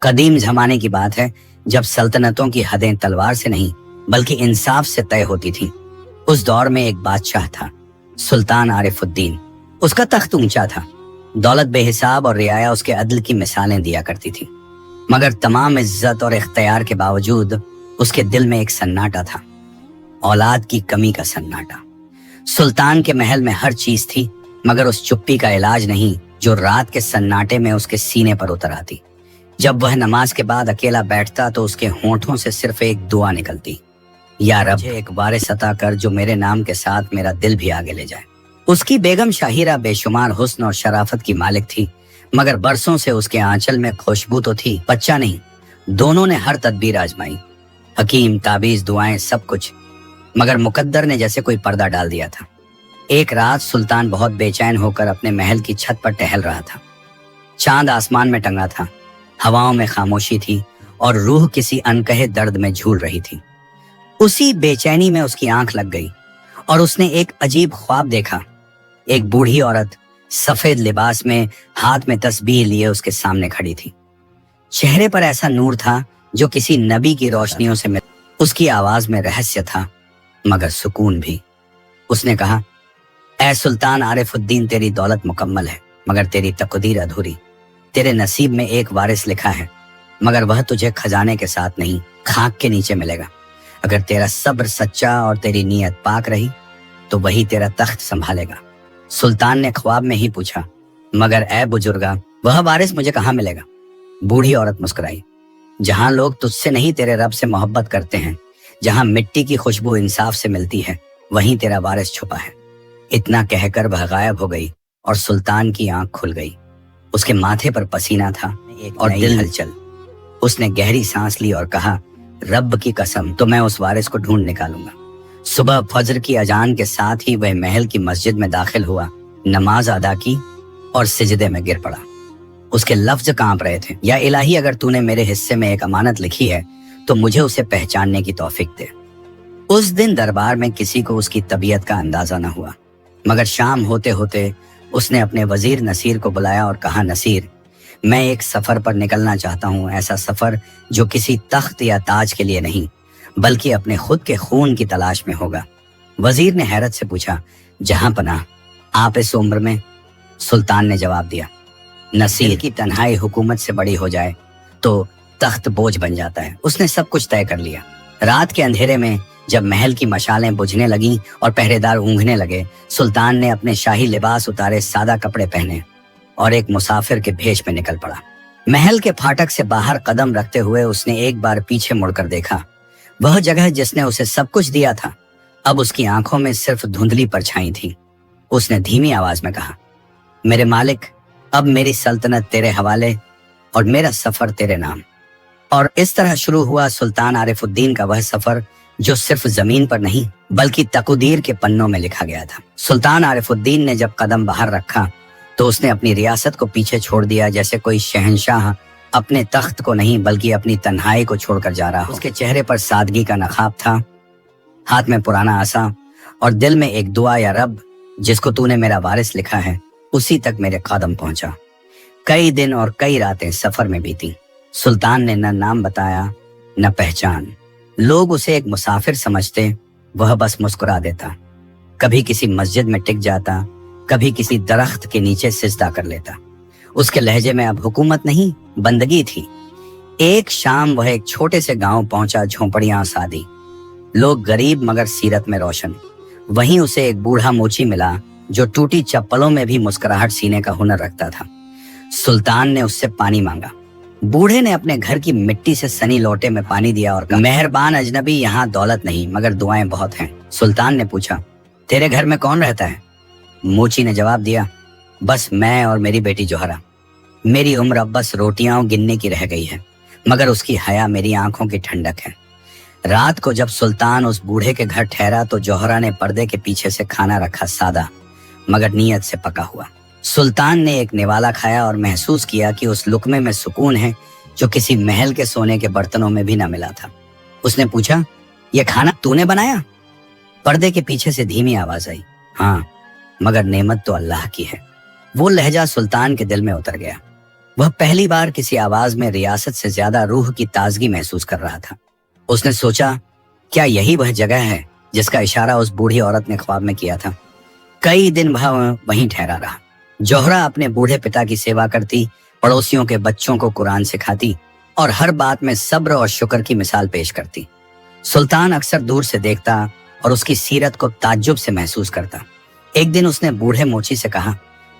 कदीम जमाने की बात है जब सल्तनतों की हदें तलवार से नहीं बल्कि इंसाफ से तय होती थीं। उस दौर में एक बादशाह था, सुल्तान आरिफुद्दीन। उसका तख्त ऊंचा था, दौलत बेहिसाब और रियाया उसके अदल की मिसालें दिया करती थी। मगर तमाम इज्जत और इख्तियार के बावजूद उसके दिल में एक सन्नाटा था, औलाद की कमी का सन्नाटा। सुल्तान के महल में हर चीज थी, मगर उस चुप्पी का इलाज नहीं जो रात के सन्नाटे में उसके सीने पर उतर आती। जब वह नमाज के बाद अकेला बैठता तो उसके होंठों से सिर्फ एक दुआ निकलती, या रब मुझे एक वारिस अता कर जो मेरे नाम के साथ मेरा दिल भी आगे ले जाए। उसकी बेगम शाहिरा बेशुमार हुस्न और शराफत की मालिक थी, मगर बरसों से उसके आंचल में खुशबू तो थी, बच्चा नहीं। दोनों ने हर तदबीर आजमाई, हकीम, ताबीज, दुआएं, सब कुछ, मगर मुकद्दर ने जैसे कोई पर्दा डाल दिया था। एक रात सुल्तान बहुत बेचैन होकर अपने महल की छत पर टहल रहा था। चांद आसमान में टंगा था, हवाओं में खामोशी थी और रूह किसी अनकहे दर्द में झूल रही थी। उसी बेचैनी में उसकी आंख लग गई और उसने एक अजीब ख्वाब देखा। एक बूढ़ी औरत सफेद लिबास में हाथ में तस्बीह लिए उसके सामने खड़ी थी। चेहरे पर ऐसा नूर था जो किसी नबी की रोशनियों से मिल। उसकी आवाज में रहस्य था मगर सुकून भी। उसने कहा, ऐ सुल्तान आरिफुद्दीन, तेरी दौलत मुकम्मल है मगर तेरी तकदीर अधूरी। तेरे नसीब में एक वारिस लिखा है, मगर वह तुझे खजाने के साथ नहीं, खाक के नीचे मिलेगा। अगर तेरा सब्र सच्चा और तेरी नीयत पाक रही तो वही तेरा तख्त संभालेगा। सुल्तान ने ख्वाब में ही पूछा, मगर ऐ बुजुर्गा, वह वारिस मुझे कहाँ मिलेगा? बूढ़ी औरत मुस्कुराई, जहां लोग तुझसे नहीं तेरे रब से मोहब्बत करते हैं, जहां मिट्टी की खुशबू इंसाफ से मिलती है, वहीं तेरा वारिस छुपा है। इतना कहकर वह गायब हो गई और सुल्तान की आंख खुल गई। उसके माथे पर पसीना था और दिल हलचल। उसने गहरी सांस ली और कहा, रब की कसम, तो मैं उस वारिस को ढूंढ निकालूंगा। सुबह फजर की अजान के साथ ही वह महल की मस्जिद में दाखिल हुआ, नमाज अदा की और सिजदे में गिर पड़ा। उसके लफ्ज कांप रहे थे, या इलाही, अगर तूने मेरे हिस्से में एक अमानत लिखी है तो मुझे उसे पहचानने की तौफीक दे। उस दिन दरबार में किसी को उसकी तबीयत का अंदाजा न हुआ, मगर शाम होते होते उसने अपने वजीर नसीर को बुलाया और कहा, नसीर, मैं एक सफर पर निकलना चाहता हूँ, ऐसा सफर जो किसी तख्त या ताज के लिए नहीं बल्कि अपने खुद के खून की तलाश में होगा। वजीर ने हैरत से पूछा, जहां पनाह, आप इस उम्र में? सुल्तान ने जवाब दिया, नसीर की तन्हाई हुकूमत से बड़ी हो जाए तो तख्त बोझ बन जाता है। उसने सब कुछ तय कर लिया। रात के अंधेरे में जब महल की मशालें बुझने लगीं और पहरेदार ऊँघने लगे, सुल्तान ने अपने शाही लिबास उतारे, सादा कपड़े पहने और एक मुसाफिर के भेष में निकल पड़ा। महल के फाटक से बाहर कदम रखते हुए उसने एक बार पीछे मुड़कर देखा। वह जगह जिसने उसे सब कुछ दिया था, अब उसकी आंखों में सिर्फ धुंधली परछाई थी। उसने धीमी आवाज में कहा, मेरे मालिक, अब मेरी सल्तनत तेरे हवाले और मेरा सफर तेरे नाम। और इस तरह शुरू हुआ सुल्तान आरिफुद्दीन का वह सफर जो सिर्फ जमीन पर नहीं बल्कि तकदीर के पन्नों में लिखा गया था। सुल्तान आरिफुद्दीन ने जब कदम बाहर रखा तो उसने अपनी रियासत को पीछे छोड़ दिया, जैसे कोई शहंशाह अपने तख्त को नहीं बल्कि अपनी तन्हाई को छोड़कर जा रहा हो। उसके चेहरे पर सादगी का नकाब था, हाथ में पुराना आसा और दिल में एक दुआ, या रब, जिसको तूने मेरा वारिस लिखा है उसी तक मेरे कदम पहुंचा। कई दिन और कई रातें सफर में बीती। सुल्तान ने न नाम बताया न पहचान। लोग उसे एक मुसाफिर समझते, वह बस मुस्कुरा देता। कभी किसी मस्जिद में टिक जाता, कभी किसी दरख्त के नीचे सिजदा कर लेता। उसके लहजे में अब हुकूमत नहीं, बंदगी थी। एक शाम वह एक छोटे से गांव पहुंचा, झोंपड़ियां सादी, लोग गरीब मगर सीरत में रोशन। वहीं उसे एक बूढ़ा मोची मिला जो टूटी चप्पलों में भी मुस्कुराहट सीने का हुनर रखता था। सुल्तान ने उससे पानी मांगा। बूढ़े ने अपने घर की मिट्टी से सनी लोटे में पानी दिया और कहा, मेहरबान अजनबी, यहाँ दौलत नहीं मगर दुआएं बहुत हैं। सुल्तान ने पूछा, तेरे घर में कौन रहता है? मोची ने जवाब दिया, बस मैं और मेरी बेटी जोहरा। मेरी उम्र अब बस रोटियां गिनने की रह गई है, मगर उसकी हया मेरी आंखों की ठंडक है। रात को जब सुल्तान उस बूढ़े के घर ठहरा तो जोहरा ने पर्दे के पीछे से खाना रखा, सादा मगर नीयत से पका हुआ। सुल्तान ने एक निवाला खाया और महसूस किया कि उस लुकमे में सुकून है जो किसी महल के सोने के बर्तनों में भी न मिला था। उसने पूछा, यह खाना तूने बनाया? पर्दे के पीछे से धीमी आवाज आई, हाँ, मगर नेमत तो अल्लाह की है। वो लहजा सुल्तान के दिल में उतर गया। वह पहली बार किसी आवाज में रियासत से ज्यादा रूह की ताजगी महसूस कर रहा था। उसने सोचा, क्या यही वह जगह है जिसका इशारा उस बूढ़ी औरत ने ख्वाब में किया था? कई दिन वह वहीं ठहरा रहा। जोहरा अपने बूढ़े पिता की सेवा करती, पड़ोसियों के बच्चों को कुरान सिखाती और हर बात में सब्र और शुक्र की मिसाल पेश करती। सुल्तान अक्सर दूर से देखता और उसकी सीरत को ताज्जुब से महसूस करता। एक दिन उसने बूढ़े मोची से कहा,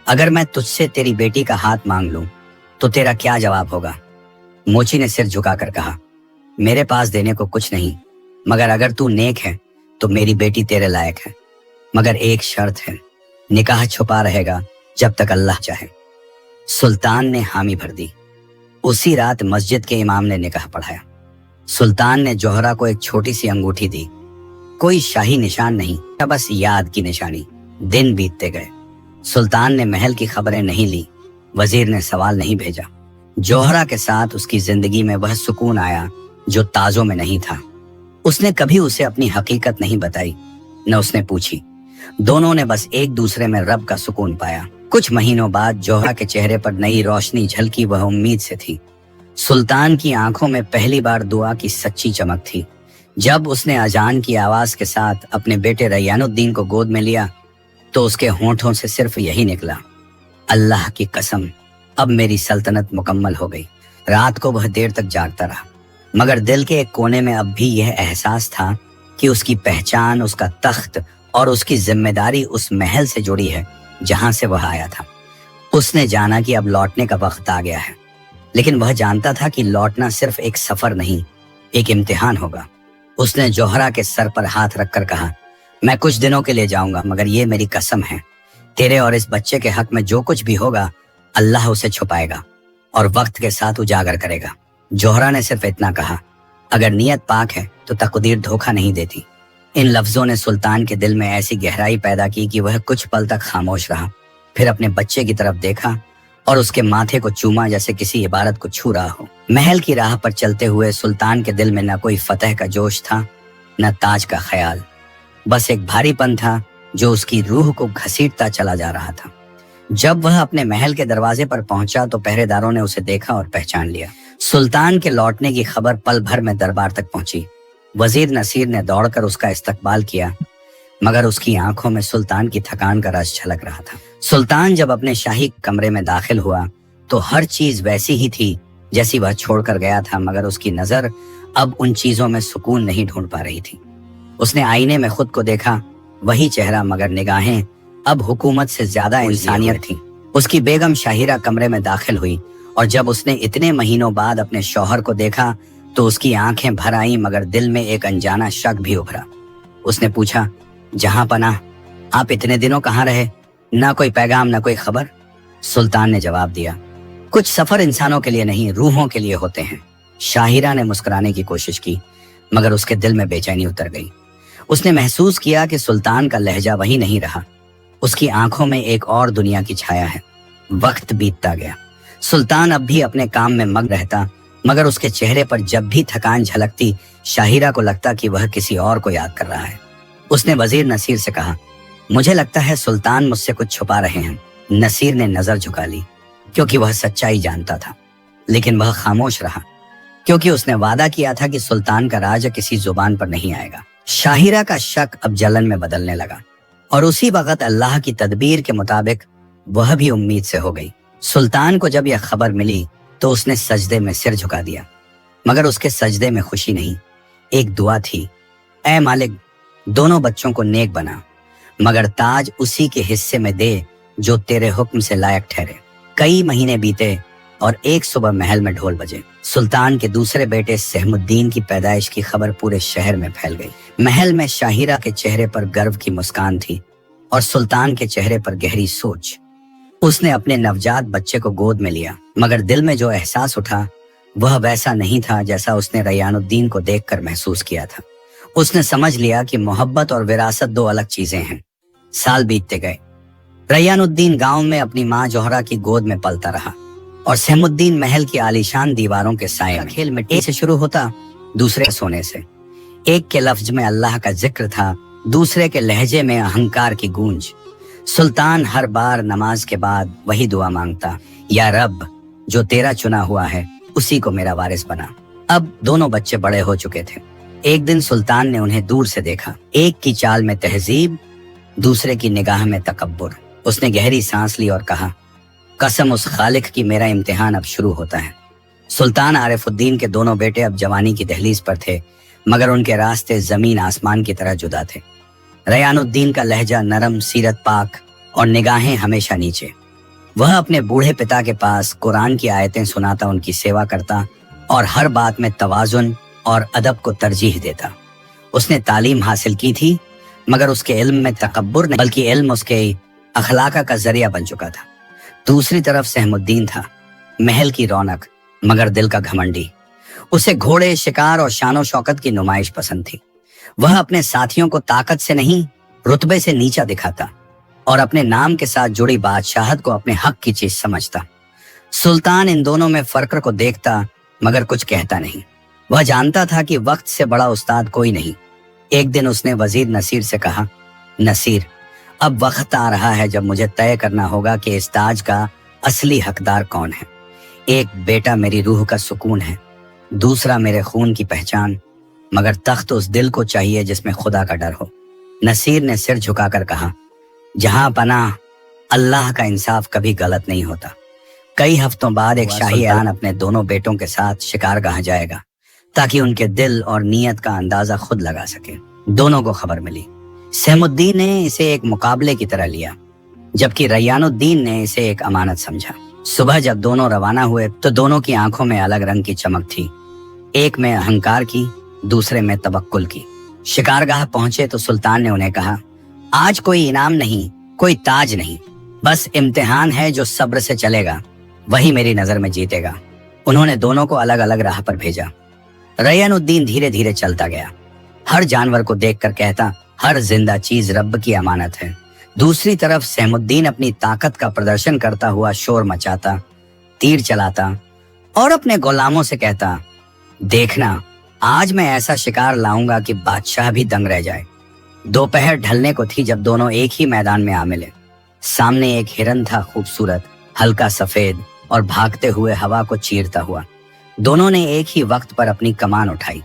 अगर मैं तुझसे तेरी बेटी का हाथ मांग लूं तो तेरा क्या जवाब होगा? मोची ने सिर झुकाकर कहा, मेरे पास देने को कुछ नहीं, मगर अगर तू नेक है तो मेरी बेटी तेरे लायक है। मगर एक शर्त है, निकाह छुपा रहेगा जब तक अल्लाह चाहे। सुल्तान ने हामी भर दी। उसी रात मस्जिद के इमाम ने निकाह पढ़ाया। सुल्तान ने जोहरा को एक छोटी सी अंगूठी दी। कोई शाही निशान नहीं, बस याद की निशानी। दिन बीतते गए। सुल्तान ने महल की खबरें नहीं ली, वजीर ने सवाल नहीं भेजा। जोहरा के साथ उसकी जिंदगी में वह सुकून आया जो ताजों में नहीं था। उसने कभी उसे अपनी हकीकत नहीं बताई, न उसने पूछी। दोनों ने बस एक दूसरे में रब का सुकून पाया। कुछ महीनों बाद जोहरा के चेहरे पर नई रोशनी झलकी। वह उम्मीद से थी। सुल्तान की आंखों में पहली बार दुआ की सच्ची चमक थी। जब उसने अजान की आवाज के साथ अपने बेटे रैयानुद्दीन को गोद में लिया तो उसके होंठों से सिर्फ यही निकला, अल्लाह की कसम, अब मेरी सल्तनत मुकम्मल हो गई। रात को वह देर तक जागता रहा, मगर दिल के एक कोने में अब भी यह एहसास था कि उसकी पहचान, उसका तख्त और उसकी जिम्मेदारी उस महल से जुड़ी है जहां से वह आया था। उसने जाना कि अब लौटने का वक्त आ गया है, लेकिन वह जानता था कि लौटना सिर्फ एक सफर नहीं, एक इम्तिहान होगा। उसने जोहरा के सर पर हाथ रखकर कहा, मैं कुछ दिनों के लिए जाऊंगा, मगर ये मेरी कसम है, तेरे और इस बच्चे के हक में जो कुछ भी होगा अल्लाह उसे छुपाएगा और वक्त के साथ उजागर करेगा। जोहरा ने सिर्फ इतना कहा, अगर नियत पाक है तो तकदीर धोखा नहीं देती। इन लफ्जों ने सुल्तान के दिल में ऐसी गहराई पैदा की कि वह कुछ पल तक खामोश रहा, फिर अपने बच्चे की तरफ देखा और उसके माथे को चूमा जैसे किसी इबारत को छू रहा हो। महल की राह पर चलते हुए सुल्तान के दिल में न कोई फतह का जोश था, न ताज का ख्याल, बस एक भारीपन था जो उसकी रूह को घसीटता चला जा रहा था। जब वह अपने महल के दरवाजे पर पहुंचा तो पहरेदारों ने उसे देखा और पहचान लिया। सुल्तान के लौटने की खबर पल भर में दरबार तक पहुंची। वजीर नसीर ने दौड़कर उसका इस्तकबाल किया, मगर उसकी आंखों में सुल्तान की थकान का रस झलक रहा था। सुल्तान जब अपने शाही कमरे में दाखिल हुआ तो हर चीज वैसी ही थी जैसी वह छोड़कर गया था, मगर उसकी नजर अब उन चीजों में सुकून नहीं ढूंढ पा रही थी। उसने आईने में खुद को देखा, वही चेहरा, मगर निगाहें अब हुकूमत से ज्यादा इंसानियत थी। उसकी बेगम शाहिरा कमरे में दाखिल हुई और जब उसने इतने महीनों बाद अपने शौहर को देखा तो उसकी आंखें भर आईं, मगर दिल में एक अनजाना शक भी उभरा। उसने पूछा, जहां पनाह, आप इतने दिनों कहाँ रहे? ना कोई पैगाम, ना कोई खबर। सुल्तान ने जवाब दिया, कुछ सफर इंसानों के लिए नहीं, रूहों के लिए होते हैं। शाहिरा ने मुस्कुराने की कोशिश की, मगर उसके दिल में बेचैनी उतर गई। उसने महसूस किया कि सुल्तान का लहजा वही नहीं रहा, उसकी आंखों में एक और दुनिया की छाया है। वक्त बीतता गया। सुल्तान अब भी अपने काम में मग्न रहता, मगर उसके चेहरे पर जब भी थकान झलकती, शाहिरा को लगता कि वह किसी और को याद कर रहा है। उसने वजीर नसीर से कहा, मुझे लगता है सुल्तान मुझसे कुछ छुपा रहे हैं। नसीर ने नजर झुका ली, क्योंकि वह सच्चाई जानता था, लेकिन वह खामोश रहा, क्योंकि उसने वादा किया था कि सुल्तान का राज किसी जुबान पर नहीं आएगा। शाहिरा का शक अब जलन में बदलने लगा और उसी वक्त अल्लाह की तदबीर के मुताबिक वह भी उम्मीद से हो गई। सुल्तान को जब यह खबर मिली तो उसने सजदे में सिर झुका दिया, मगर उसके सजदे में खुशी नहीं, एक दुआ थी। ऐ मालिक, दोनों बच्चों को नेक बना, मगर ताज उसी के हिस्से में दे जो तेरे हुक्म से लायक ठहरे। कई महीने बीते और एक सुबह महल में ढोल बजे। सुल्तान के दूसरे बेटे सहमुद्दीन की पैदाइश की खबर पूरे शहर में फैल गई। महल में शाहिरा के चेहरे पर गर्व की मुस्कान थी और सुल्तान के चेहरे पर गहरी सोच। उसने अपने नवजात बच्चे को गोद में लिया, मगर दिल में जो एहसास उठा वह वैसा नहीं था जैसा उसने रैयानुद्दीन को देखकर महसूस किया था। उसने समझ लिया कि मोहब्बत और विरासत दो अलग चीजें हैं। साल बीतते गए। रैयानुद्दीन गांव में अपनी माँ जोहरा की गोद में पलता रहा और सहमुद्दीन महल की आलीशान दीवारों के साए। खेल मिट्टी से शुरू होता, दूसरे सोने से। एक के लफ्ज में अल्लाह का जिक्र था, दूसरे के लहजे में अहंकार की गूंज। सुल्तान हर बार नमाज के बाद वही दुआ मांगता, या रब, जो तेरा चुना हुआ है उसी को मेरा वारिस बना। अब दोनों बच्चे बड़े हो चुके थे। एक दिन सुल्तान ने उन्हें दूर से देखा। एक की चाल में तहजीब, दूसरे की निगाह में तकब्बुर। उसने गहरी सांस ली और कहा, कसम उस खालिक की, मेरा इम्तिहान अब शुरू होता है। सुल्तान आरिफुद्दीन के दोनों बेटे अब जवानी की दहलीज पर थे, मगर उनके रास्ते जमीन आसमान की तरह जुदा थे। रयानुद्दीन का लहजा नरम, सीरत पाक और निगाहें हमेशा नीचे। वह अपने बूढ़े पिता के पास कुरान की आयतें सुनाता, उनकी सेवा करता और हर बात में तवाजुन और अदब को तरजीह देता। उसने तालीम हासिल की थी, मगर उसके इल्म में तकब्बुर नहीं, बल्कि इल्म उसके अखलाका का जरिया बन चुका था। दूसरी तरफ सहमुद्दीन था, महल की रौनक मगर दिल का घमंडी। उसे घोड़े, शिकार और शानो शौकत की नुमाइश पसंद थी। वह अपने साथियों को ताकत से नहीं, रुतबे से नीचा दिखाता और अपने नाम के साथ जुड़ी बादशाहत को अपने हक की चीज समझता। सुल्तान इन दोनों में फर्क को देखता, मगर कुछ कहता नहीं। वह जानता था कि वक्त से बड़ा उस्ताद कोई नहीं। एक दिन उसने वजीर नसीर से कहा, नसीर, अब वक्त आ रहा है जब मुझे तय करना होगा कि इस ताज का असली हकदार कौन है। एक बेटा मेरी रूह का सुकून है, दूसरा मेरे खून की पहचान, मगर तख्त उस दिल को चाहिए जिसमें खुदा का डर हो। नसीर ने सिर झुकाकर कहा, जहां पनाह, अल्लाह का इंसाफ कभी गलत नहीं होता। कई हफ्तों बाद एक शाही ऐलान अपने दोनों बेटों के साथ शिकारगाह जाएगा, ताकि उनके दिल और नीयत का अंदाजा खुद लगा सके। दोनों को खबर मिली। सहमुद्दीन ने इसे एक मुकाबले की तरह लिया, जबकि रैयानुद्दीन ने इसे एक अमानत समझा। सुबह जब दोनों रवाना हुए तो दोनों की आंखों में अलग रंग की चमक थी, एक में अहंकार की, दूसरे में तवक्कुल की। शिकारगाह पहुंचे तो सुल्तान ने उन्हें कहा, आज कोई इनाम नहीं, कोई ताज नहीं, बस इम्तिहान है। जो सब्र से चलेगा वही मेरी नजर में जीतेगा। उन्होंने दोनों को अलग अलग राह पर भेजा। रैयानुद्दीन धीरे धीरे चलता गया, हर जानवर को देखकर कहता, हर जिंदा चीज रब की अमानत है। दूसरी तरफ सहमुद्दीन अपनी ताकत का प्रदर्शन करता हुआ शोर मचाता, तीर चलाता और अपने गुलामों से कहता, देखना, आज मैं ऐसा शिकार लाऊंगा कि बादशाह भी दंग रह जाए। दोपहर ढलने को थी जब दोनों एक ही मैदान में आ मिले। सामने एक हिरन था, खूबसूरत, हल्का सफेद और भागते हुए हवा को चीरता हुआ। दोनों ने एक ही वक्त पर अपनी कमान उठाई।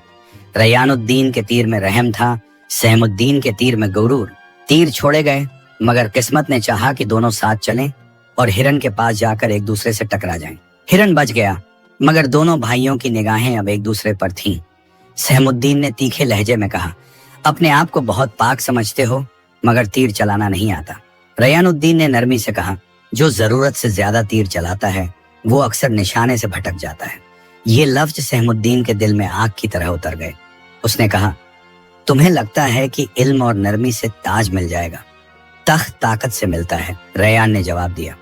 रैयानुद्दीन के तीर में रहम था, सहमुद्दीन के तीर में गुरूर। तीर छोड़े गए, मगर किस्मत ने चाहा कि दोनों साथ चलें और हिरन के पास जाकर एक दूसरे से टकरा जाएं। हिरन बच गया, मगर दोनों भाइयों की निगाहें अब एक दूसरे पर थीं। सहमुद्दीन ने तीखे लहजे में कहा, अपने आप को बहुत पाक समझते हो, मगर तीर चलाना नहीं आता। रैयानुद्दीन ने नरमी से कहा, जो जरूरत से ज्यादा तीर चलाता है वो अक्सर निशाने से भटक जाता है। ये लफ्ज सहमुद्दीन के दिल में आग की तरह उतर गए। उसने कहा, तुम्हें लगता है कि इल्म और नरमी से ताज मिल जाएगा? तख्त ताकत से मिलता है। रैयान ने जवाब दिया,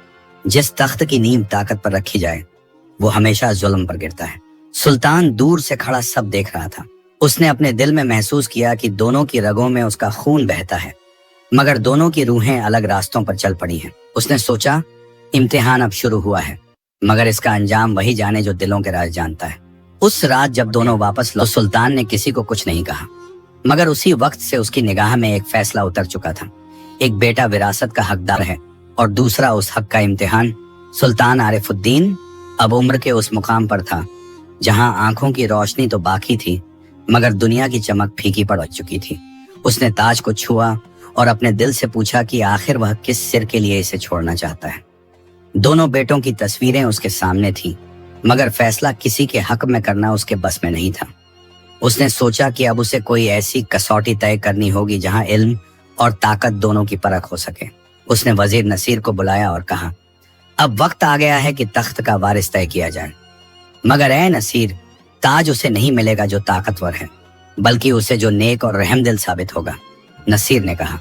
जिस तख्त की नींव ताकत पर रखी जाए वो हमेशा जुल्म पर गिरता है। सुल्तान दूर से खड़ा सब देख रहा था। उसने अपने दिल में महसूस किया कि दोनों की रगों में उसका खून बहता है, मगर दोनों की रूहें अलग रास्तों पर चल पड़ी हैं। उसने सोचा, इम्तिहान अब शुरू हुआ है, मगर इसका अंजाम वही जाने जो दिलों के राज जानता है। उस रात जब दोनों वापस लौटे, सुल्तान ने किसी को कुछ नहीं कहा, मगर उसी वक्त से उसकी निगाह में एक फैसला उतर चुका था। एक बेटा विरासत का हकदार है और दूसरा उस हक का इम्तिहान। सुल्तान आरिफुद्दीन अब उम्र के उस मुकाम पर था जहां आंखों की रोशनी तो बाकी थी, मगर दुनिया की चमक फीकी पड़ चुकी थी। उसने ताज को छुआ और अपने दिल से पूछा कि आखिर वह किस सिर के लिए इसे छोड़ना चाहता है। दोनों बेटों की तस्वीरें उसके सामने थी, मगर फैसला किसी के हक में करना उसके बस में नहीं था। उसने सोचा कि अब उसे कोई ऐसी कसौटी तय करनी होगी जहां इल्म और ताकत दोनों की परख हो सके। उसने वजीर नसीर को बुलाया और कहा, अब वक्त आ गया है कि तख्त का वारिस तय किया जाए, मगर ए नसीर, ताज उसे नहीं मिलेगा जो ताकतवर है, बल्कि उसे जो नेक और रहम दिल साबित होगा। नसीर ने कहा,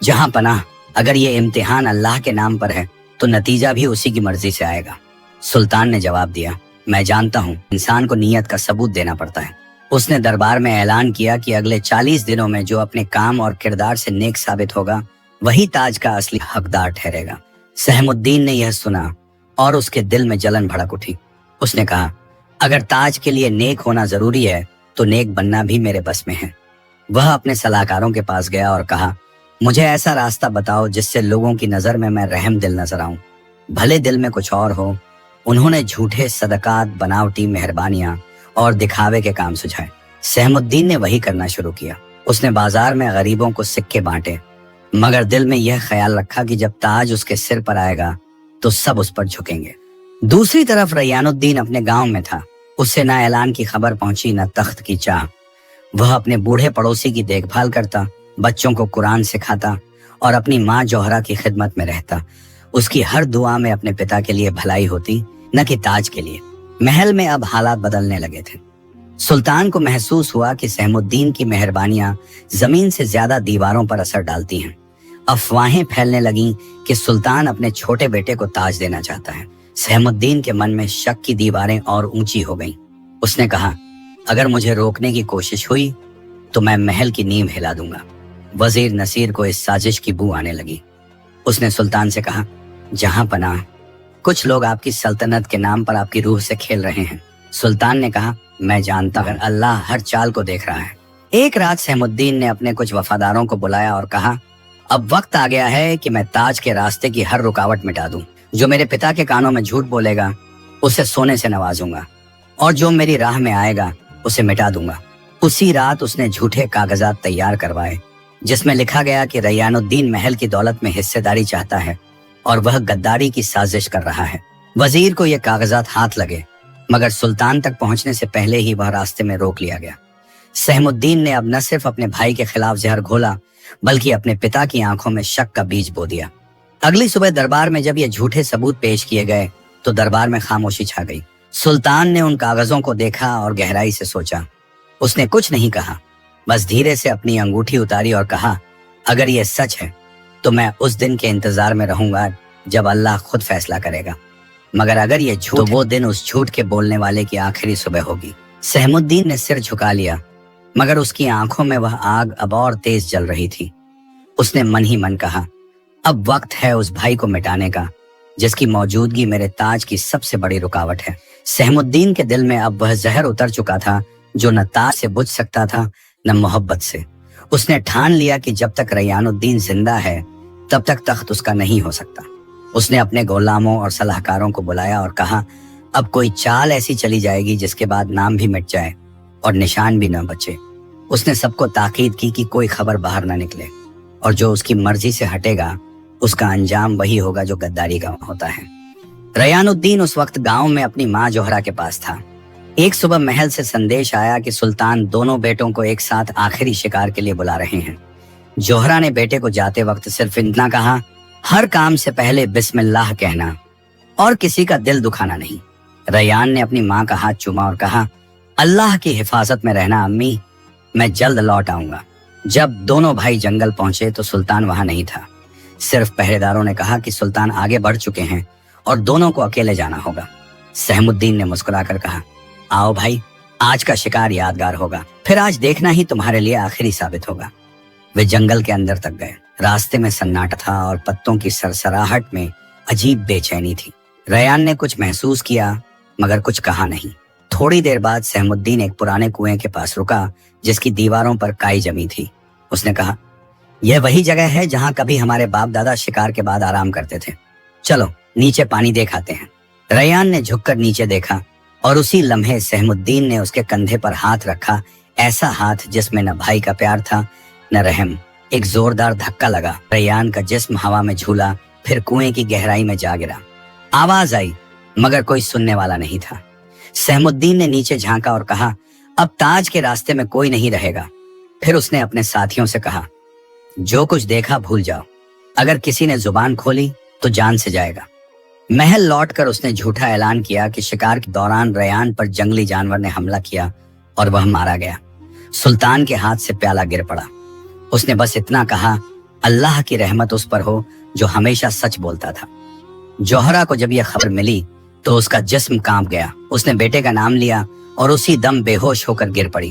जहां पनाह, अगर ये इम्तिहान अल्लाह के नाम पर है तो नतीजा भी उसी की मर्जी से आएगा। सुल्तान ने जवाब दिया, मैं जानता हूँ, इंसान को नीयत का सबूत देना पड़ता है। उसने दरबार में ऐलान किया कि अगले 40 दिनों में जो अपने काम और किरदार से नेक साबित होगा वही ताज का असली हकदार ठहरेगा। सहमुद्दीन ने यह सुना और उसके दिल में जलन भड़क उठी। उसने कहा, अगर ताज के लिए नेक होना जरूरी है तो नेक बनना भी मेरे बस में है। वह अपने सलाहकारों के पास गया और कहा, मुझे ऐसा रास्ता बताओ जिससे लोगों की नजर में मैं रहम दिल नजर आऊं। भले दिल में कुछ और हो, انہوں نے جھوٹے صدقات، بناوٹی مہربانیاں اور دکھاوے کے کام سجھائے۔ سہم الدین نے وہی کرنا شروع کیا۔ اس نے بازار میں غریبوں کو سکے بانٹے، مگر دل میں یہ خیال رکھا کہ جب تاج اس کے سر پر آئے گا تو سب اس پر جھکیں گے۔ دوسری طرف ریان الدین اپنے گاؤں میں تھا۔ اس سے نہ اعلان کی خبر پہنچی، نہ تخت کی چاہ۔ وہ اپنے بوڑھے پڑوسی کی دیکھ بھال کرتا، بچوں کو قرآن سکھاتا اور اپنی ماں جوہرا کی خدمت میں رہتا۔ اس کی ہر دعا میں اپنے پتا کے لیے بھلائی ہوتی، نہ کہ تاج کے لیے۔ محل میں اب حالات بدلنے لگے تھے۔ سلطان کو محسوس ہوا کہ سہم الدین کی مہربانیاں زمین سے زیادہ دیواروں پر اثر ڈالتی ہیں۔ افواہیں پھیلنے لگیں کہ سلطان اپنے چھوٹے بیٹے کو تاج دینا چاہتا ہے۔ سہم الدین کے من میں شک کی دیواریں اور اونچی ہو گئیں۔ اس نے کہا، اگر مجھے روکنے کی کوشش ہوئی تو میں محل کی نیم ہلا دوں گا۔ وزیر نصیر کو اس سازش کی بو آنے لگی۔ اس نے سلطان سے کہا، جہاں پناہ، کچھ لوگ آپ کی سلطنت کے نام پر آپ کی روح سے کھیل رہے ہیں۔ سلطان نے کہا، میں جانتا ہوں، اللہ ہر چال کو دیکھ رہا ہے۔ ایک رات سہم الدین نے اپنے کچھ وفاداروں کو بلایا اور کہا، اب وقت آ گیا ہے کہ میں تاج کے راستے کی ہر رکاوٹ مٹا دوں۔ جو میرے پتا کے کانوں میں جھوٹ بولے گا اسے سونے سے نوازوں گا، اور جو میری راہ میں آئے گا اسے مٹا دوں گا۔ اسی رات اس نے جھوٹے کاغذات تیار کروائے جس میں لکھا گیا کہ ریان الدین محل کی دولت میں حصے داری چاہتا ہے اور وہ غداری کی سازش کر رہا ہے۔ وزیر کو یہ کاغذات ہاتھ لگے، مگر سلطان تک پہنچنے سے پہلے ہی وہ راستے میں روک لیا گیا۔ سہم الدین نے اب نہ صرف اپنے بھائی کے خلاف زہر گھولا بلکہ اپنے پتا کی آنکھوں میں شک کا بیج بو دیا۔ اگلی صبح دربار میں جب یہ جھوٹے ثبوت پیش کیے گئے تو دربار میں خاموشی چھا گئی۔ سلطان نے ان کاغذوں کو دیکھا اور گہرائی سے سوچا۔ اس نے کچھ نہیں کہا، بس دھیرے سے اپنی انگوٹھی اتاری اور کہا، اگر یہ سچ ہے تو میں اس دن کے انتظار میں رہوں گا جب اللہ خود فیصلہ کرے گا، مگر اگر یہ جھوٹ تو وہ دن اس جھوٹ کے بولنے والے کی آخری صبح ہوگی۔ سہم الدین نے سر جھکا لیا، مگر اس کی آنکھوں میں وہ آگ اب اور تیز جل رہی تھی۔ اس نے من ہی من کہا، اب وقت ہے اس بھائی کو مٹانے کا جس کی موجودگی میرے تاج کی سب سے بڑی رکاوٹ ہے۔ سہم الدین کے دل میں اب وہ زہر اتر چکا تھا جو نہ تاج سے بجھ سکتا تھا نہ محبت سے۔ اس نے ٹھان لیا کہ جب تک ریان الدین زندہ ہے تب تک تخت اس کا نہیں ہو سکتا۔ اس نے اپنے غلاموں اور صلاحکاروں کو بلایا اور کہا، اب کوئی چال ایسی چلی جائے گی جس کے بعد نام بھی مٹ جائے اور نشان بھی نہ بچے۔ اس نے سب کو تاکید کی کہ کوئی خبر باہر نہ نکلے، اور جو اس کی مرضی سے ہٹے گا اس کا انجام وہی ہوگا جو غداری کا ہوتا ہے۔ ریان الدین اس وقت گاؤں میں اپنی ماں جوہرا کے پاس تھا۔ ایک صبح محل سے سندیش آیا کہ سلطان دونوں بیٹوں کو ایک ساتھ آخری شکار کے لیے بلا رہے ہیں۔ جوہرا نے بیٹے کو جاتے وقت صرف اتنا کہا، ہر کام سے پہلے بسم اللہ کہنا اور کسی کا دل دکھانا نہیں۔ ریان نے اپنی ماں کا ہاتھ چوما اور کہا، اللہ کی حفاظت میں رہنا امی، میں جلد لوٹ آؤں گا۔ جب دونوں بھائی جنگل پہنچے تو سلطان وہاں نہیں تھا۔ صرف پہرے داروں نے کہا کہ سلطان آگے بڑھ چکے ہیں اور دونوں کو اکیلے جانا ہوگا۔ سہم الدین نے مسکرا کر کہا، آؤ بھائی، آج کا شکار یادگار ہوگا، پھر آج دیکھنا ہی تمہارے لیے آخری ثابت ہوگا۔ وہ جنگل کے اندر تک گئے۔ راستے میں سناٹا تھا اور پتوں کی سرسراہٹ میں عجیب بے چینی تھی۔ ریان نے کچھ محسوس کیا مگر کچھ کہا نہیں۔ تھوڑی دیر بعد سہم الدین ایک پرانے کنویں کے پاس رکا جس کی دیواروں پر کائی جمی تھی۔ اس نے کہا، یہ وہی جگہ ہے جہاں کبھی ہمارے باپ دادا شکار کے بعد آرام کرتے تھے، چلو نیچے پانی دیکھ آتے ہیں۔ ریان نے جھک کر نیچے دیکھا اور اسی لمحے سہم الدین نے اس کے کندھے پر ہاتھ رکھا، ایسا ہاتھ جس میں نہ بھائی کا پیار تھا نہ رحم۔ ایک زوردار دھکا لگا، ریان کا جسم ہوا میں جھولا، پھر کنویں کی گہرائی میں جا گرا۔ آواز آئی مگر کوئی سننے والا نہیں تھا۔ سہم الدین نے نیچے جھانکا اور کہا، اب تاج کے راستے میں کوئی نہیں رہے گا۔ پھر اس نے اپنے ساتھیوں سے کہا، جو کچھ دیکھا بھول جاؤ، اگر کسی نے زبان کھولی تو جان سے جائے گا۔ محل لوٹ کر اس نے جھوٹا اعلان کیا کہ شکار کے دوران ریان پر جنگلی جانور نے حملہ کیا اور وہ مارا گیا۔ سلطان کے ہاتھ سے پیالہ گر پڑا۔ اس نے بس اتنا کہا، اللہ کی رحمت اس پر ہو جو ہمیشہ سچ بولتا تھا۔ جوہرا کو جب یہ خبر ملی تو اس کا جسم کانپ گیا۔ اس نے بیٹے کا نام لیا اور اسی دم بے ہوش ہو کر گر پڑی۔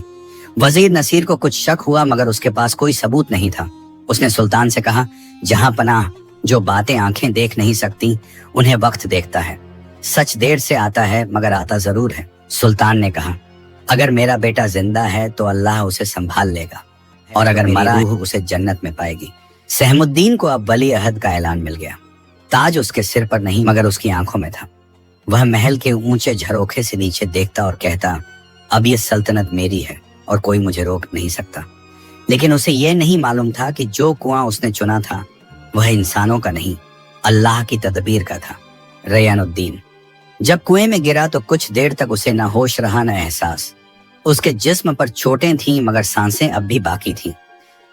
وزیر نصیر کو کچھ شک ہوا مگر اس کے پاس کوئی ثبوت نہیں تھا۔ اس نے سلطان سے کہا، جہاں پناہ، جو باتیں آنکھیں دیکھ نہیں سکتی انہیں وقت دیکھتا ہے۔ سچ دیر سے آتا ہے مگر آتا ضرور ہے۔ سلطان نے کہا، اگر میرا بیٹا زندہ ہے تو اللہ اسے سنبھال لے گا، اور اگر مرا روح اسے جنت میں پائے گی۔ سہم الدین کو اب ولی عہد کا اعلان مل گیا۔ تاج اس کے سر پر نہیں مگر اس کی آنکھوں میں تھا۔ वह महल के ऊंचे झरोखे से नीचे देखता और कहता, अब ये सल्तनत मेरी है और कोई मुझे रोक नहीं सकता। लेकिन उसे यह नहीं मालूम था कि जो कुआं उसने चुना था वह इंसानों का नहीं, अल्लाह की तदबीर का था। रैयानुद्दीन जब कुएं में गिरा तो कुछ देर तक उसे न होश रहा न एहसास। उसके जिस्म पर चोटें थीं मगर सांसें अब भी बाकी थीं।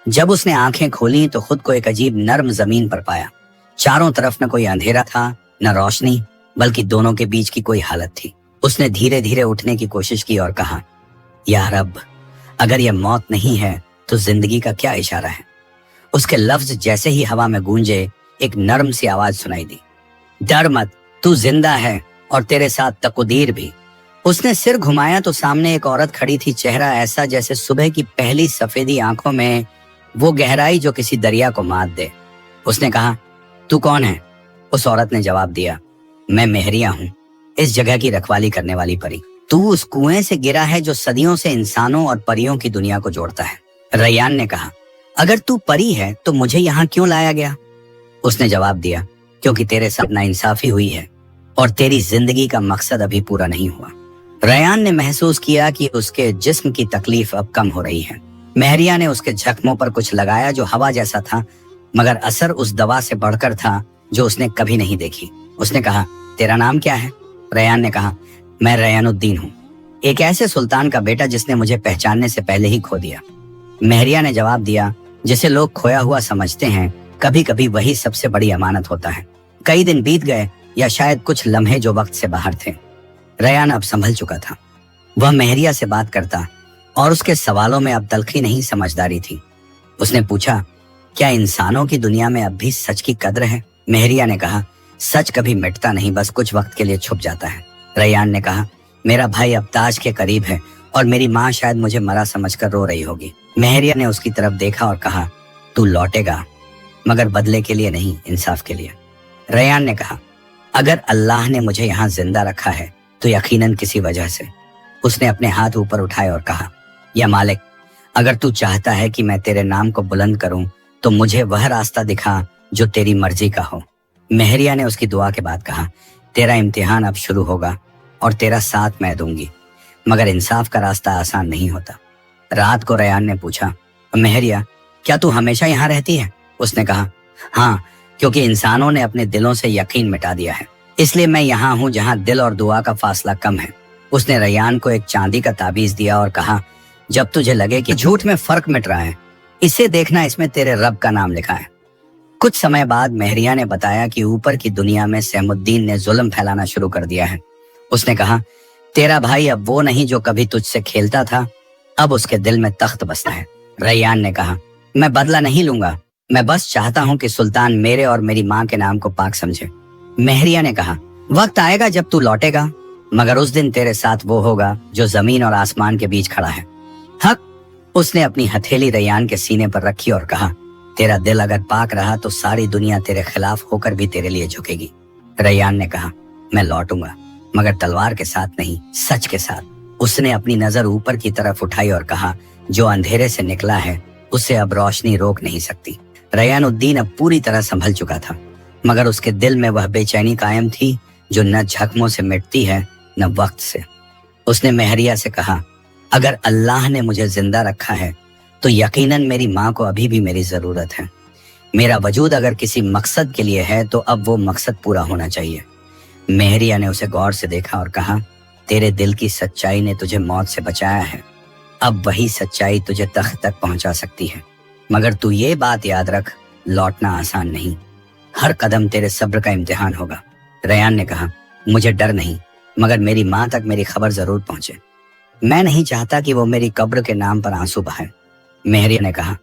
जब उसने आंखें खोली तो खुद को एक अजीब नर्म जमीन पर पाया। चारों तरफ न कोई अंधेरा था न रोशनी, बल्कि दोनों के बीच की कोई हालत थी। उसने धीरे धीरे उठने की कोशिश की और कहा, या रब, अगर यह मौत नहीं है तो जिंदगी का क्या इशारा है। उसके लफ्ज जैसे ही हवा में गूंजे एक नर्म सी आवाज सुनाई दी, डर मत, तू जिंदा है और तेरे साथ तकदीर भी। उसने सिर घुमाया तो सामने एक औरत खड़ी थी, चेहरा ऐसा जैसे सुबह की पहली सफेदी आंखों में वो गहराई जो किसी दरिया को मात दे। उसने कहा, तू कौन है? उस औरत ने जवाब दिया, मैं मेहरिया हूँ, इस जगह की रखवाली करने वाली परी। तू उस कुएं से गिरा है जो सदियों से इंसानों और परियों की दुनिया को जोड़ता है। रैयान ने कहा, अगर तू परी है तो मुझे यहाँ क्यों लाया गया? उसने जवाब दिया, क्योंकि तेरे साथ नाइंसाफी हुई है और तेरी जिंदगी का मकसद अभी पूरा नहीं हुआ। रैयान ने महसूस किया कि उसके जिस्म की तकलीफ अब कम हो रही है। मेहरिया ने उसके जख्मों पर कुछ लगाया जो हवा जैसा था, मगर असर उस दवा से बढ़कर था जो उसने कभी नहीं देखी। उसने कहा, तेरा नाम क्या है? रैयान ने कहा, मैं रैयानुद्दीन हूँ, एक ऐसे सुल्तान का बेटा जिसने मुझे पहचानने से पहले ही खो दिया। मेहरिया ने जवाब दिया, जिसे लोग खोया हुआ समझते हैं, कभी कभी वही सबसे बड़ी अमानत होता है। कई दिन बीत गए, या शायद कुछ लम्हे जो वक्त से बाहर थे। रैयान अब संभल चुका था। वह मेहरिया से बात करता और उसके सवालों में अब तल्खी नहीं, समझदारी थी। उसने पूछा, क्या इंसानों की दुनिया में अब भी सच की कद्र है? मेहरिया ने कहा, सच कभी मिटता नहीं, बस कुछ वक्त के लिए छुप जाता है। रैयान ने कहा, मेरा भाई अब ताज के करीब है और मेरी माँ शायद मुझे मरा समझकर रो रही होगी। मेहरिया ने उसकी तरफ देखा और कहा, तू लौटेगा, मगर बदले के लिए नहीं, इंसाफ के लिए। रैयान ने कहा, अगर अल्लाह ने मुझे यहाँ जिंदा रखा है तो यकीनन किसी वजह से। उसने अपने हाथ ऊपर उठाए और कहा, या मालिक, अगर तू चाहता है कि मैं तेरे नाम को बुलंद करूं तो मुझे वह रास्ता दिखा जो तेरी मर्जी का हो। मेहरिया ने उसकी दुआ के बाद कहा, तेरा इम्तिहान अब शुरू होगा और तेरा साथ मैं दूंगी, मगर इंसाफ का रास्ता आसान नहीं होता। रात को रैयान ने पूछा, मेहरिया, क्या तू हमेशा यहाँ रहती है? उसने कहा, हाँ, क्योंकि इंसानों ने अपने दिलों से यकीन मिटा दिया है, इसलिए मैं यहाँ हूँ जहाँ दिल और दुआ का फासला कम है। उसने रैयान को एक चांदी का ताबीज दिया और कहा, जब तुझे लगे कि झूठ में फर्क मिट रहा है, इसे देखना, इसमें तेरे रब का नाम लिखा है। कुछ समय बाद मेहरिया ने बताया कि ऊपर की दुनिया में सहमुद्दीन ने जुल्म फैलाना शुरू कर दिया है। उसने कहा, तेरा भाई अब वो नहीं जो कभी तुझसे खेलता था, अब उसके दिल में तख्त बसता है। रैयान ने कहा, मैं बदला नहीं लूंगा, मैं बस चाहता हूँ कि सुल्तान मेरे और मेरी माँ के नाम को पाक समझे। मेहरिया ने कहा, वक्त आएगा जब तू लौटेगा, मगर उस दिन तेरे साथ वो होगा जो जमीन और आसमान के बीच खड़ा है। हक। उसने अपनी हथेली रैयान के सीने पर रखी और कहा, तेरा दिल अगर पाक रहा तो सारी दुनिया तेरे खिलाफ होकर भी तेरे लिए झुकेगी। रैयान ने कहा, मैं लौटूंगा, मगर तलवार के साथ नहीं, सच के साथ। उसने अपनी नजर ऊपर की तरफ उठाई और कहा, जो अंधेरे से निकला है उसे अब रोशनी रोक नहीं सकती। रैयानुद्दीन अब पूरी तरह संभल चुका था, मगर उसके दिल में वह बेचैनी कायम थी जो न जख्मों से मिटती है न वक्त से। उसने मेहरिया से कहा, अगर अल्लाह ने मुझे जिंदा रखा है तो यकीनन मेरी माँ को अभी भी मेरी जरूरत है। मेरा वजूद अगर किसी मकसद के लिए है तो अब वो मकसद पूरा होना चाहिए। मेहरिया ने उसे गौर से देखा और कहा, तेरे दिल की सच्चाई ने तुझे मौत से बचाया है, अब वही सच्चाई तुझे तख्त तक पहुंचा सकती है, मगर तू ये बात याद रख, लौटना आसान नहीं, हर कदम तेरे सब्र का इम्तिहान होगा। रैयान ने कहा, मुझे डर नहीं, मगर मेरी माँ तक मेरी खबर जरूर पहुंचे। मैं नहीं चाहता कि वो मेरी कब्र के नाम पर आंसू बहाए। मेहरिया ने कहा,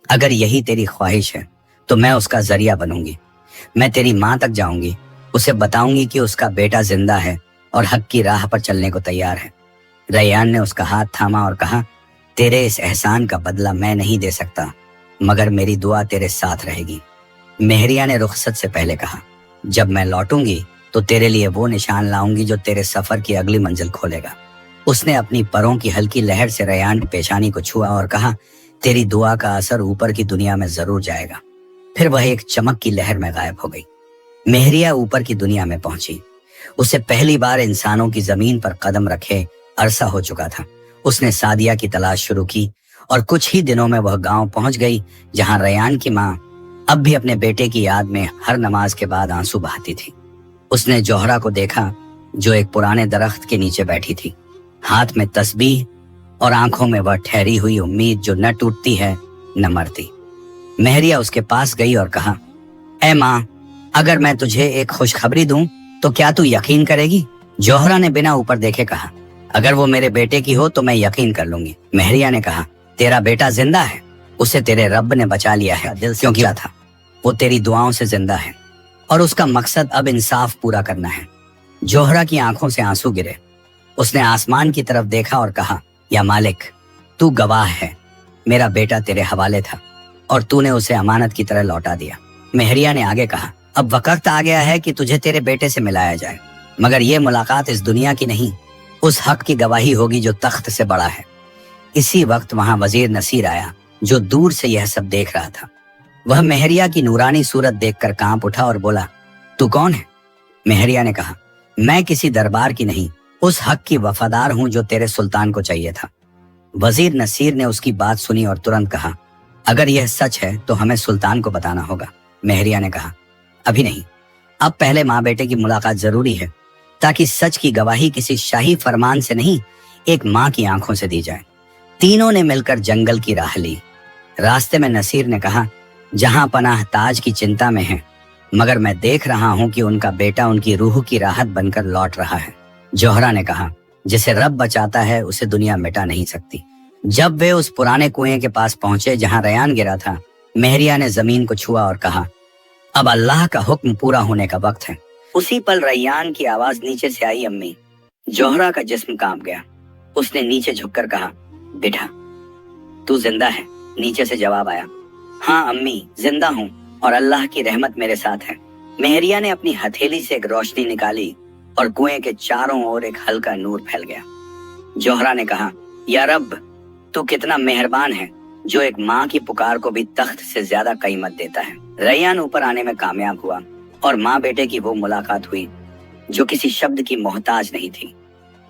अगर यही तेरी ख्वाहिश है तो मैं उसका जरिया बनूंगी। मैं तेरी माँ तक जाऊंगी, उसे बताऊंगी कि उसका बेटा जिंदा है और हक की राह पर चलने को तैयार है। रैयान ने उसका हाथ थामा और कहा, तेरे इस एहसान का बदला मैं नहीं दे सकता, मगर मेरी दुआ तेरे साथ रहेगी। मेहरिया ने रुखसत से पहले कहा, जब मैं लौटूंगी तो तेरे लिए वो निशान लाऊंगी जो तेरे सफर की अगली मंजिल खोलेगा। उसने अपनी परों की हल्की लहर से रैयान की पेशानी को छुआ और कहा, तेरी दुआ का असर ऊपर की दुनिया में जरूर जाएगा। फिर वह एक चमक की लहर में गायब हो गई। मेहरिया ऊपर की दुनिया में पहुंची। उसे पहली बार इंसानों की जमीन पर कदम रखे अरसा हो चुका था। उसने सादिया की तलाश शुरू की और कुछ ही दिनों में वह गांव पहुंच गई जहां रयान की मां अब भी अपने बेटे की याद में हर नमाज के बाद आंसू बहाती थी। उसने जोहरा को देखा जो एक पुराने दरख्त के नीचे बैठी थी, हाथ में तस्बीह और आंखों में वह ठहरी हुई उम्मीद जो न टूटती है न मरती। मेहरिया उसके पास गई और कहा, ऐ माँ, अगर मैं तुझे एक खुशखबरी दूं तो क्या तू यकीन करेगी? जोहरा ने बिना ऊपर देखे कहा, अगर वो मेरे बेटे की हो तो मैं यकीन कर लूंगी। मेहरिया ने कहा, तेरा बेटा जिंदा है, उसे तेरे रब ने बचा लिया है। दिल से क्यों था, वो तेरी दुआओं से जिंदा है और उसका मकसद अब इंसाफ पूरा करना है। जोहरा की आंखों से आंसू गिरे। उसने आसमान की तरफ देखा और कहा, या मालिक, तू गवाह है, मेरा बेटा तेरे हवाले था और तूने उसे अमानत की तरह लौटा दिया। मेहरिया ने आगे कहा, अब वक्त आ गया है कि तुझे तेरे बेटे से मिलाया जाए, मगर यह मुलाकात इस दुनिया की नहीं, उस हक की गवाही होगी जो तख्त से बड़ा है। इसी वक्त वहां वजीर नसीर आया जो दूर से यह सब देख रहा था। वह मेहरिया की नूरानी सूरत देखकर कांप उठा और बोला, तू कौन है? मेहरिया ने कहा, मैं किसी दरबार की नहीं, उस हक की वफादार हूं जो तेरे सुल्तान को चाहिए था। वजीर नसीर ने उसकी बात सुनी और तुरंत कहा, अगर यह सच है तो हमें सुल्तान को बताना होगा। मेहरिया ने कहा, अभी नहीं, अब पहले माँ बेटे की मुलाकात जरूरी है, ताकि सच की गवाही किसी शाही फरमान से नहीं, एक माँ की आंखों से दी जाए। तीनों ने मिलकर जंगल की राह ली। रास्ते में नसीर ने कहा, जहां पनाह ताज की चिंता में है, मगर मैं देख रहा हूं कि उनका बेटा उनकी रूह की राहत बनकर लौट रहा है। जोहरा ने कहा, जिसे रब बचाता है उसे दुनिया मिटा नहीं सकती। जब वे उस पुराने कुएं के पास पहुंचे जहां रयान गिरा था, मेहरिया ने जमीन को छुआ और कहा, अब अल्लाह का हुक्म पूरा होने का वक्त है। उसी पल रैयान की आवाज नीचे से आई, अम्मी। जोहरा का जिस्म कांप गया। उसने नीचे झुककर कहा, बेटा, तू जिंदा है? नीचे से जवाब आया, हाँ अम्मी, जिंदा हूँ और अल्लाह की रहमत मेरे साथ है। मेहरिया ने अपनी हथेली से एक रोशनी निकाली और कुएं के चारों ओर एक हल्का नूर फैल गया। जोहरा ने कहा, या रब, तू कितना मेहरबान है जो एक माँ की पुकार को भी तख्त से ज्यादा कीमत देता है। रैयान ऊपर आने में कामयाब हुआ और माँ बेटे की वो मुलाकात हुई जो किसी शब्द की मोहताज नहीं थी।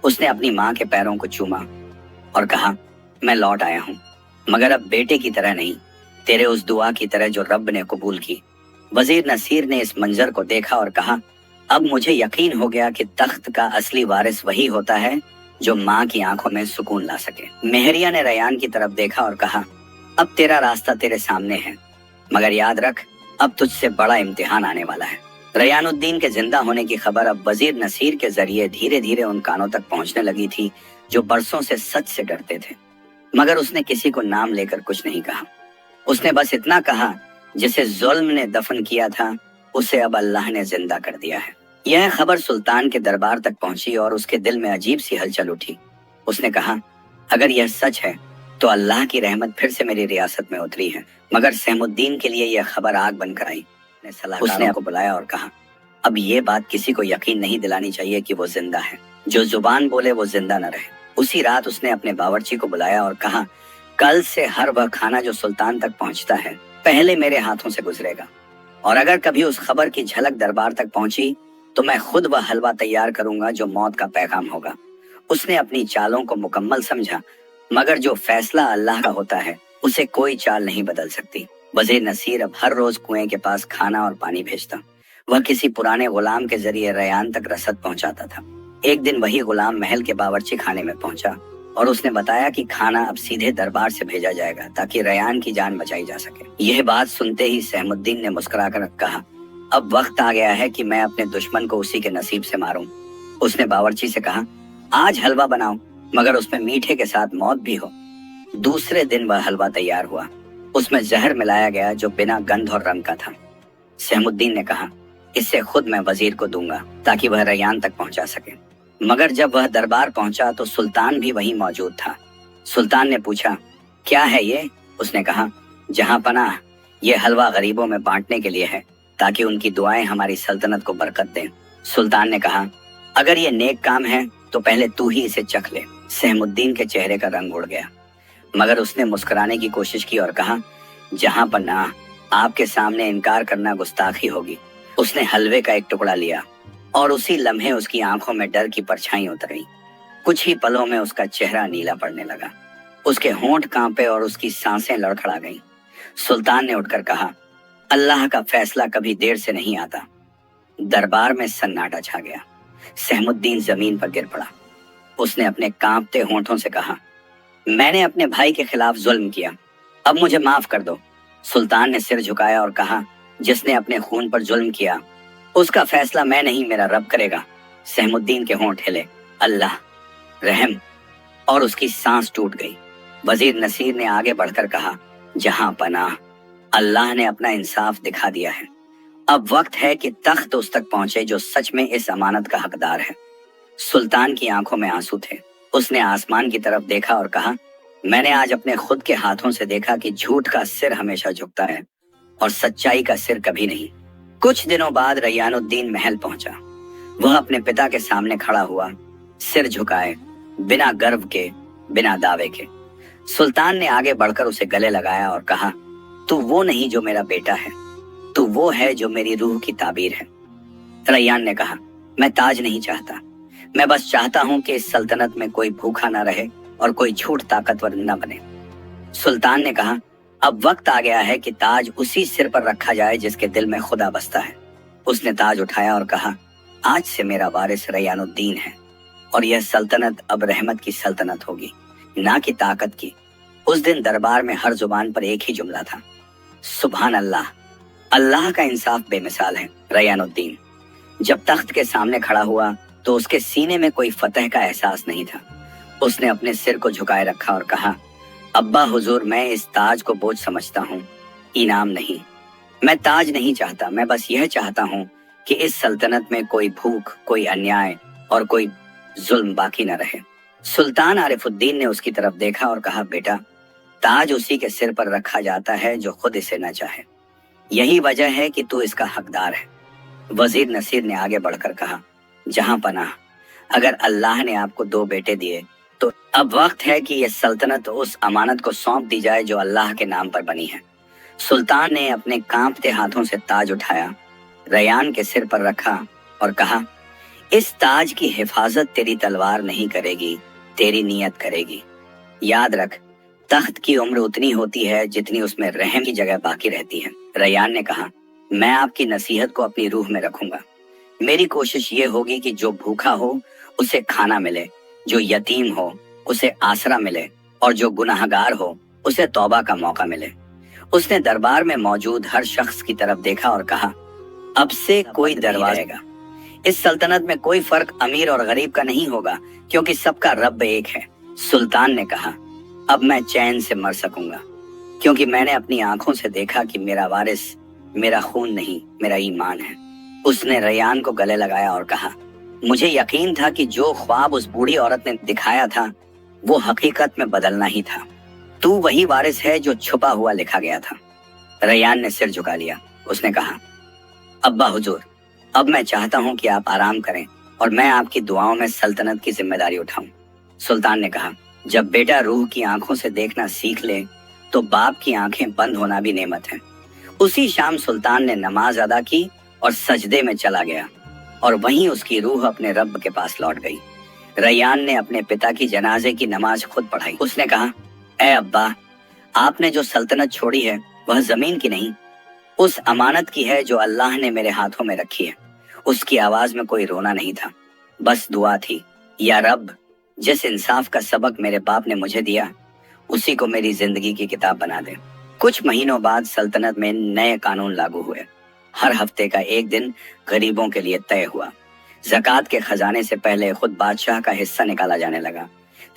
उसने अपनी माँ के पैरों को चूमा और कहा, मैं लौट आया हूँ, मगर अब बेटे की तरह नहीं, तेरे उस दुआ की तरह जो रब ने कबूल की। वजीर नसीर ने इस मंजर को देखा और कहा, अब मुझे यकीन हो गया कि तख्त का असली वारिस वही होता है जो माँ की आंखों में सुकून ला सके। मेहरिया ने रयान की तरफ देखा और कहा, अब तेरा रास्ता तेरे सामने है, मगर याद रख, अब तुझसे बड़ा इम्तिहान आने वाला है। रयानुद्दीन के जिंदा होने की खबर अब वजीर नसीर के जरिए धीरे धीरे उन कानों तक पहुंचने लगी थी जो बरसों से सच से डरते थे, मगर उसने किसी को नाम लेकर कुछ नहीं कहा। उसने बस इतना कहा, जिसे जुल्म ने दफन किया था उसे अब अल्लाह ने जिंदा कर दिया है। यह खबर सुल्तान के दरबार तक पहुंची और उसके दिल में अजीब सी हलचल उठी। उसने कहा, अगर यह सच है तो अल्लाह की रहमत फिर से मेरी रियासत में उतरी है। मगर सहमुद्दीन के लिए यह खबर आग बनकर आई। उसने को बुलाया और कहा, अब ये बात किसी को यकीन नहीं दिलानी चाहिए कि वो जिंदा है। जो जुबान बोले वो जिंदा न रहे। उसी रात उसने अपने बावर्ची को बुलाया और कहा, कल से हर वह खाना जो सुल्तान तक पहुंचता है पहले मेरे हाथों से गुजरेगा, और अगर कभी उस खबर की झलक दरबार तक पहुंची तो मैं खुद वह हलवा तैयार करूंगा जो मौत का पैगाम होगा। उसने अपनी चालों को मुकम्मल समझा, मगर जो फैसला अल्लाह का होता है उसे कोई चाल नहीं बदल सकती। वजीर नसीर अब हर रोज कुएं के पास खाना और पानी भेजता। वह किसी पुराने गुलाम के जरिए रयान तक रसद पहुंचाता था। एक दिन वही गुलाम महल के बावर्ची खाने में पहुंचा और उसने बताया कि खाना अब सीधे दरबार से भेजा जाएगा ताकि रयान की जान बचाई जा सके। यह बात सुनते ही सहमुद्दीन ने मुस्कुराकर कहा, अब वक्त आ गया है कि मैं अपने दुश्मन को उसी के नसीब से मारूं। उसने बावर्ची से कहा, आज हलवा बनाओ, मगर उसमें मीठे के साथ मौत भी हो। दूसरे दिन वह हलवा तैयार हुआ। उसमें जहर मिलाया गया जो बिना गंध और रंग का था। सहमुद्दीन ने कहा, इससे खुद मैं वजीर को दूंगा ताकि वह रयान तक पहुंचा सके। मगर जब वह दरबार पहुंचा तो सुल्तान भी वहीं मौजूद था। सुल्तान ने पूछा, क्या है ये? उसने कहा, जहां पनाह, ये हलवा गरीबों में बांटने के लिए है ताकि उनकी दुआएं हमारी सल्तनत को बरकत दें। सुल्तान ने कहा, अगर ये नेक काम है तो पहले तू ही इसे चख ले। सहमुद्दीन के चेहरे का रंग उड़ गया, मगर उसने मुस्कुराने की कोशिश की और कहा, जहां पनाह, आपके सामने इनकार करना गुस्ताखी होगी। उसने हलवे का एक टुकड़ा लिया और उसी लम्हे उसकी आंखों में डर की परछाई उतर गई। कुछ ही पलों में उसका चेहरा नीला पड़ने लगा, उसके होंठ कांपे और उसकी सांसें लड़खड़ा गईं। सुल्तान ने उठकर कहा, अल्लाह का फैसला कभी देर से नहीं आता। दरबार में सन्नाटा छा गया। सहमुद्दीन जमीन पर गिर पड़ा। उसने अपने कांपते होंठों से कहा, मैंने अपने भाई के खिलाफ जुल्म किया, अब मुझे माफ कर दो। सुल्तान ने सिर झुकाया और कहा, जिसने अपने खून पर जुल्म किया उसका फैसला मैं नहीं, मेरा रब करेगा। सहमुद्दीन के होंठ हिले, अल्लाह, रहम, और उसकी सांस टूट गई। वजीर नसीर ने आगे बढ़कर कहा, जहां पनाह, अल्लाह ने अपना इंसाफ दिखा दिया है। अब वक्त है कि तख्त उस तक पहुंचे जो सच में इस अमानत का हकदार है। सुल्तान की आंखों में आंसू थे। उसने आसमान की तरफ देखा और कहा, मैंने आज अपने खुद के हाथों से देखा कि झूठ का सिर हमेशा झुकता है और सच्चाई का सिर कभी नहीं। कुछ दिनों बाद रैयानुद्दीन महल पहुंचा। वह अपने पिता के सामने खड़ा हुआ, सिर झुकाए, बिना गर्व के, बिना दावे के। सुल्तान ने आगे बढ़कर उसे गले लगाया और कहा, तू वो नहीं जो मेरा बेटा है, तू वो है जो मेरी रूह की ताबीर है। रैयान ने कहा, मैं ताज नहीं चाहता, मैं बस चाहता हूं कि इस सल्तनत में कोई भूखा ना रहे और कोई झूठ ताकतवर न बने। सुल्तान ने कहा, अब वक्त आ गया है कि ताज उसी सिर पर रखा जाए जिसके दिल में खुदा बसता है। उसने ताज उठाया और कहा, आज से मेरा वारिस रैयानुद्दीन है और यह सल्तनत अब रहमत की सल्तनत होगी, ना कि ताकत की। उस दिन दरबार में हर जुबान पर एक ही जुमला था, सुभान अल्लाह, अल्लाह का इंसाफ बेमिसाल है। रैयानुद्दीन जब तख्त के सामने खड़ा हुआ तो उसके सीने में कोई फतह का एहसास नहीं था। उसने अपने सिर को झुकाए रखा और कहा, अब्बा हुजूर, मैं इस ताज को बोझ समझता हूँ, इनाम नहीं। मैं ताज नहीं चाहता, मैं बस यह चाहता हूँ कि इस सल्तनत में कोई भूख, कोई अन्याय और कोई जुल्म बाकी न रहे। सुल्तान आरिफुद्दीन ने उसकी तरफ देखा और कहा, बेटा, ताज उसी के सिर पर रखा जाता है जो खुद इसे न चाहे। यही वजह है कि तू इसका हकदार है। वजीर नसीर ने आगे बढ़कर कहा, जहां पनाह, अगर अल्लाह ने आपको 2 बेटे दिए तो अब वक्त है कि यह सल्तनत उस अमानत को सौंप दी जाए जो अल्लाह के नाम पर बनी है। सुल्तान ने अपने कांपते हाथों से ताज उठाया, रैयान के सिर पर रखा और कहा, इस ताज की हिफाजत तेरी तलवार नहीं करेगी, तेरी नीयत करेगी। याद रख, तख्त की उम्र उतनी होती है जितनी उसमें रहम की जगह बाकी रहती है। रैयान ने कहा, मैं आपकी नसीहत को अपनी रूह में रखूंगा। मेरी कोशिश ये होगी कि जो भूखा हो उसे खाना मिले, जो यतीम हो उसे आसरा मिले और जो गुनाहगार हो उसे तौबा का मौका मिले। उसने दरबार में मौजूद हर शख्स की तरफ देखा और कहा, अब से कोई दरवाजेगा। इस सल्तनत में कोई फर्क अमीर और गरीब का नहीं होगा, क्योंकि सबका रब एक है। सुल्तान ने कहा, अब मैं चैन से मर सकूंगा, क्योंकि मैंने अपनी आंखों से देखा कि मेरा वारिस मेरा खून नहीं, मेरा ईमान है। उसने रैयान को गले लगाया और कहा, मुझे यकीन था कि जो ख्वाब उस बूढ़ी औरत ने दिखाया था वो हकीकत में बदलना ही था। तू वही वारिस है जो छुपा हुआ लिखा गया था। रैयान ने सिर झुका लिया। उसने कहा, अब्बा हुजूर, अब मैं चाहता हूं कि आप आराम करें और मैं आपकी दुआओं में सल्तनत की जिम्मेदारी उठाऊं। सुल्तान ने कहा, जब बेटा रूह की आंखों से देखना सीख ले तो बाप की आंखें बंद होना भी नेमत है। उसी शाम सुल्तान ने नमाज अदा की और सजदे में चला गया और वहीं उसकी रूह अपने रब के पास लौट गई। रैयान ने अपने पिता की जनाजे की नमाज खुद पढ़ाई। उसने कहा, ए अब्बा, आपने जो सल्तनत छोड़ी है वह जमीन की नहीं, उस अमानत की है जो अल्लाह ने मेरे हाथों में रखी है। उसकी आवाज में कोई रोना नहीं था, बस दुआ थी, या रब, जिस इंसाफ का सबक मेरे बाप ने मुझे दिया उसी को मेरी जिंदगी की किताब बना दे। कुछ महीनों बाद सल्तनत में नए कानून लागू हुए। हर हफ्ते का एक दिन गरीबों के लिए तय हुआ। ज़कात के खजाने से पहले खुद बादशाह का हिस्सा निकाला जाने लगा,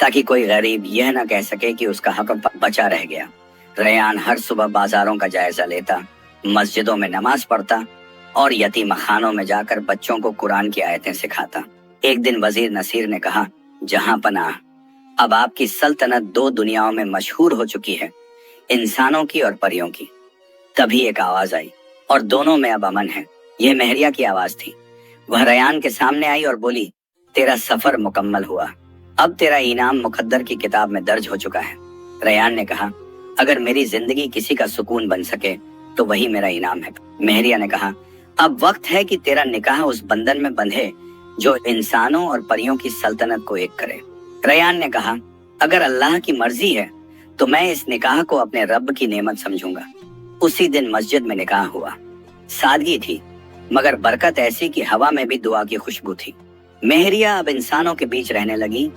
ताकि कोई गरीब यह न कह सके कि उसका हक बचा रह गया। रैयान हर सुबह बाजारों का जायजा लेता, मस्जिदों में नमाज पढ़ता और यतीम खानों में जाकर बच्चों को कुरान की आयतें सिखाता। एक दिन वजीर नसीर ने कहा, जहां पनाह, अब आपकी सल्तनत 2 दुनियाओं में मशहूर हो चुकी है, इंसानों की और परियों की। तभी एक आवाज आई और दोनों में अब अमन है। यह महरिया की आवाज थी। वह रैयान के सामने आई और बोली, तेरा सफर मुकम्मल हुआ, अब तेरा इनाम मुकद्दर की किताब में दर्ज हो चुका है। रैयान ने कहा, अगर मेरी जिंदगी किसी का सुकून बन सके तो वही मेरा इनाम है। महरिया ने कहा, اب وقت ہے کہ تیرا نکاح اس بندن میں بندھے جو انسانوں اور پریوں کی سلطنت کو ایک کرے۔ ریان نے کہا، اگر اللہ کی مرضی ہے تو میں اس نکاح کو اپنے رب کی نعمت سمجھوں گا۔ اسی دن مسجد میں نکاح ہوا۔ سادگی تھی مگر برکت ایسی کہ ہوا میں بھی دعا کی خوشبو تھی۔ مہریہ اب انسانوں کے بیچ رہنے لگی